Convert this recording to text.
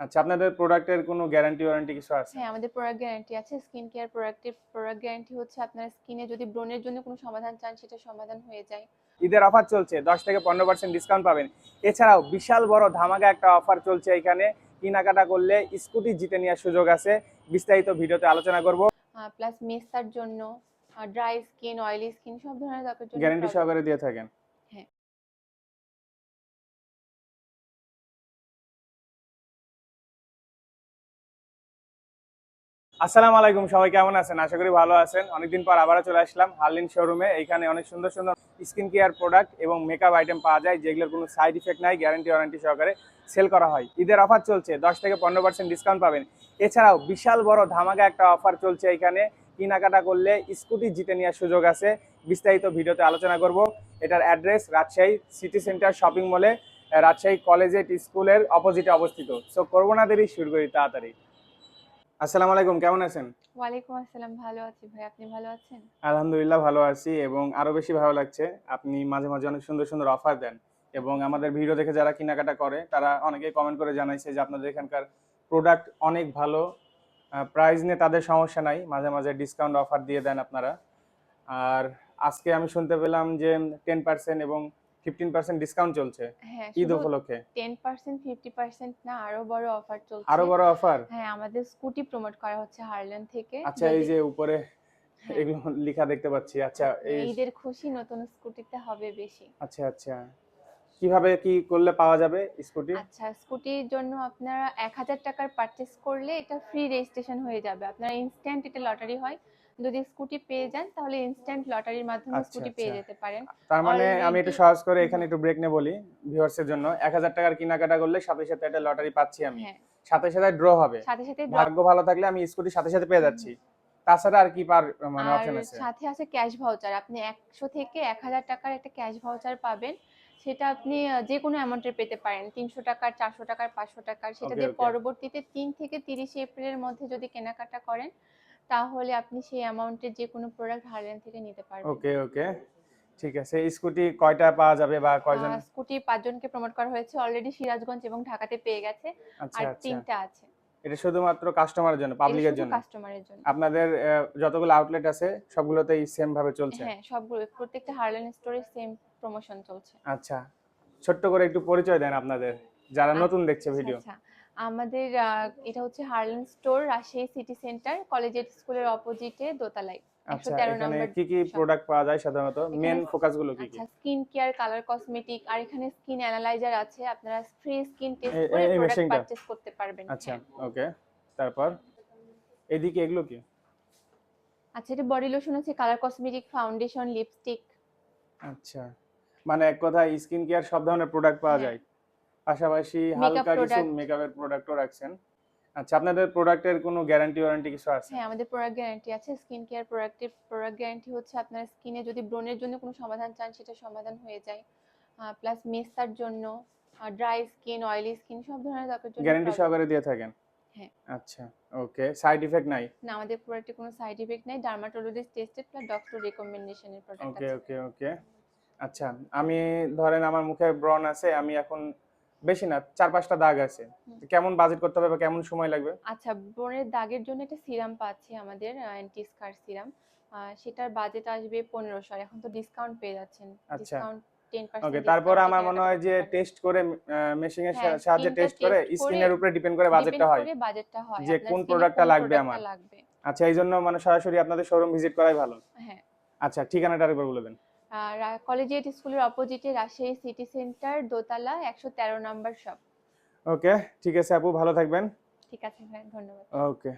আচ্ছা, আপনাদের প্রোডাক্টের কোনো গ্যারান্টি ওয়ারেন্টি কিছু আছে? হ্যাঁ, আমাদের প্রোডাক্ট গ্যারান্টি আছে। স্কিন কেয়ার প্রোডাক্টের প্রোডাক্ট গ্যারান্টি হচ্ছে আপনার স্কিনে যদি ব্রণের জন্য কোনো সমাধান চান সেটা সমাধান হয়ে যায়। ঈদের অফার চলছে, 10 থেকে 15% ডিসকাউন্ট পাবেন। এছাড়াও বিশাল বড় ধামাকা একটা অফার চলছে এখানে। কেনাকাটা করলে স্কুটি জিতে নেওয়ার সুযোগ আছে। বিস্তারিত ভিডিওতে আলোচনা করব। প্লাস মেসার জন্য, ড্রাই স্কিন, অয়েলি স্কিন সব ধরনের ত্বকের জন্য গ্যারান্টি প্রোডাক্ট। সহকারে দিয়ে থাকেন। হ্যাঁ। আসসালামু আলাইকুম, সবাই কেমন আছেন? আশা করি ভালো আছেন। অনেকদিন পর আবারও চলে আসলাম হার্লিন শোরুমে। এখানে অনেক সুন্দর সুন্দর স্কিন কেয়ার প্রোডাক্ট এবং মেকআপ আইটেম পাওয়া যায়, যেগুলোর কোনো সাইড ইফেক্ট নাই, গ্যারান্টি ওয়ারেন্টি সহকারে সেল করা হয়। ঈদের অফার চলছে, 10 থেকে 15% ডিসকাউন্ট পাবেন। এছাড়াও বিশাল বড় ধামাকা একটা অফার চলছে এখানে। কেনাকাটা করলে স্কুটি জিতে নেওয়ার সুযোগ আছে। বিস্তারিত ভিডিওতে আলোচনা করব। এটার address Rajshahi city centre shopping মলে, রাজশাহী কলেজিয়েট স্কুলের অপোজিটে অবস্থিত। সো করবো না দেরি, শুরু করি তাড়াতাড়ি। আসসালামু আলাইকুম, কেমন আছেন? ওয়ালাইকুম আসসালাম, ভালো আছি ভাই, আপনি ভালো আছেন? আলহামদুলিল্লাহ ভালো আছি, এবং আরো বেশি ভালো লাগছে আপনি মাঝে মাঝে অনেক সুন্দর সুন্দর অফার দেন। এবং আমাদের ভিডিও দেখে যারা কেনাকাটা করে তারা অনেকেই কমেন্ট করে জানাইছে যে আপনাদের এখানকার প্রোডাক্ট অনেক ভালো, প্রাইস নিয়ে তাদের সমস্যা নাই, মাঝে মাঝে ডিসকাউন্ট অফার দিয়ে দেন আপনারা। আর আজকে আমি শুনতে পেলাম যে 10% এবং 15% ডিসকাউন্ট চলছে হ্যাঁ, ঈদ শুধু উপলক্ষে। 10% 50% না, আরো বড় অফার আরো চলছে। বড় অফার? হ্যাঁ, আমাদের স্কুটি প্রমোট করা হচ্ছে হার্লেন থেকে। আচ্ছা, এই যদি যে উপরে হ্যাঁ, এগুলো লেখা দেখতে পাচ্ছি। আচ্ছা হ্যাঁ, এই, ঈদের খুশি নতুন স্কুটিতে হবে বেশি। আচ্ছা আচ্ছা, কিভাবে কি করলে পাওয়া যাবে স্কুটি? আচ্ছা, স্কুটির জন্য আপনারা 1000 টাকার পারচেস করলে এটা ফ্রি রেজিস্ট্রেশন হয়ে যাবে। আপনারা ইনস্ট্যান্ট এটা লটারি হয়। যদি স্কুটি পেয়ে যান তাহলে ইনস্ট্যান্ট লটারির মাধ্যমে আচ্ছা স্কুটি আচ্ছা, পেয়ে যেতে পারেন। তার মানে আমি একটু অলরেডি সহজ করে এখানে একটু ব্রেক নিয়ে বলি ভিউয়ার্সের জন্য। 1000 টাকার কেনাকাটা করলে সাথে সাথে একটা লটারি পাচ্ছি আমি, হ্যাঁ, সাথে সাথে ড্র হবে। সাথে সাথে ভাগ্য ভালো থাকলে আমি স্কুটি সাথে সাথে পেয়ে যাচ্ছি। তাছাড়া আর কি পার মানে আর অপশন আছে? সাথে আছে ক্যাশ ভাউচার। আপনি 100 থেকে 1000 টাকার একটা ক্যাশ ভাউচার পাবেন। সেটা আপনি যে কোনো অ্যামাউন্টের পেতে পারেন। 300 টাকার, 400 টাকার, 500 টাকার। সেটা ওকে দিয়ে ওকে পরবর্তীতে 3 থেকে 30 এপ্রিলের মধ্যে যদি কেনাকাটা করেন তাহলে আপনি সেই অ্যামাউন্টের যে কোনো প্রোডাক্ট হারলেন থেকে নিতে পারবেন। ওকে ওকে, ঠিক আছে। স্কুটি কয়টা পাওয়া যাবে বা কয়জন? স্কুটি 5 জনকে প্রমোট করা হয়েছে অলরেডি, সিরাজগঞ্জ এবং ঢাকাতে পেয়ে গেছে। আচ্ছা আর আচ্ছা, 3টা আছে। এটা শুধুমাত্র কাস্টমারের জন্য, এটা পাবলিকের শুধু জন্য? কাস্টমারের জন্য। আপনাদের যতগুলো আউটলেট আছে সবগুলোতেই সেম ভাবে চলছে? হ্যাঁ, সবগুলো প্রত্যেকটা হারলেন স্টোরে সেম প্রমোশন চলছে। আচ্ছা, ছোট্ট করে একটু পরিচয় দেন আপনাদের, যারা নতুন দেখছে আচ্ছা ভিডিও। আচ্ছা, আমাদের এটা হচ্ছে Herlan store, Rajshahi city centre collegiate স্কুলের অপোজিটে দোতলায়, আচ্ছা, 113 এখানে নম্বর কি কি শপ। প্রোডাক্ট পাওয়া যায় সাধারণত? এখানে মেন ফোকাস গুলো কি কি? আচ্ছা, স্কিন কেয়ার, কালার কসমেটিক, আর এখানে স্কিন অ্যানালাইজার আছে। আপনারা ফ্রি স্কিন টেস্ট করে এই প্রোডাক্ট মেশিনটা? পারচেজ করতে পারবেন। আচ্ছা, হ্যাঁ। ওকে। তারপর এদিকে এগুলো কি? আচ্ছা, এটা বডি লোশন আছে, কালার কসমেটিক, ফাউন্ডেশন, লিপস্টিক। আচ্ছা, মানে এক কথায় স্কিন কেয়ার সব ধরনের প্রোডাক্ট পাওয়া হ্যাঁ, যায়, পাশাপাশি মেকআপ হালকা কিছু প্রোডাক্ট। মেকআপের প্রোডাক্টও রাখছেন। আচ্ছা, আপনাদের প্রোডাক্টের কোনো গ্যারান্টি ওয়ারেন্টি কিছু আছে? হ্যাঁ, আমাদের প্রোডাক্ট গ্যারান্টি আছে। স্কিন কেয়ার প্রোডাক্টের প্রোডাক্ট গ্যারান্টি হচ্ছে আপনার স্কিনে যদি ব্রণের জন্য কোনো সমাধান চান সেটা সমাধান হয়ে যায়। প্লাস মেসার জন্য, ড্রাই স্কিন, অয়েলি স্কিন সব ধরনের ত্বকের জন্য গ্যারান্টি প্রোডাক্ট। সহকারে দিয়ে থাকেন? হ্যাঁ। আচ্ছা, ওকে। সাইড ইফেক্ট নাই? না, আমাদের প্রোডাক্টে কোনো সাইড ইফেক্ট নাই। ডার্মাটোলজিস্ট টেস্টেড প্লাস ডক্টর রেকমেন্ডেশনের প্রোডাক্ট ওকে আছে। ওকে ওকে। আচ্ছা, আমি ধরেন আমার মুখে ব্রণ আছে, আমি এখন বেশি না 4-5টা দাগ আছে, হুম। তো কেমন বাজেট করতে হবে বা কেমন সময় লাগবে? আচ্ছা, ব্রণের দাগের জন্য একটা সিরাম পাচ্ছি আমাদের, অ্যান্টি স্কার সিরাম। সেটার বাজেট আসবে 1500। আর এখন তো ডিসকাউন্ট পেয়ে যাচ্ছেন। আচ্ছা, ডিসকাউন্ট ওকে। 10% তারপর ডিসকাউন্টে আমার মনে কেনাকাটা হয় করতে যে পারবেন। টেস্ট করে, মেশিং এর হ্যাঁ, সাহায্যে স্কিনটা টেস্ট করে টেস্ট করে স্কিনের উপরে ডিপেন্ড করে ডিপেন্ড বাজেটটা হয়, করে বাজেটটা হয় যে আপনার কোন স্কিনে প্রোডাক্টটা কোন লাগবে প্রোডাক্টটা আমার। লাগবে। আচ্ছা, এই জন্য মানে সরাসরি আপনাদের শোরুম ভিজিট করাই ভালো। হ্যাঁ। আচ্ছা, ঠিকানাটা আরেকবার বলে দেন। আর কলেজিয়েট স্কুলের অপোজিটে রাজশাহী সিটি সেন্টার দোতলা, 113 নম্বর শপ। ওকে, ঠিক আছে আপু, ভালো থাকবেন। ঠিক আছে ভাই, ধন্যবাদ। ওকে।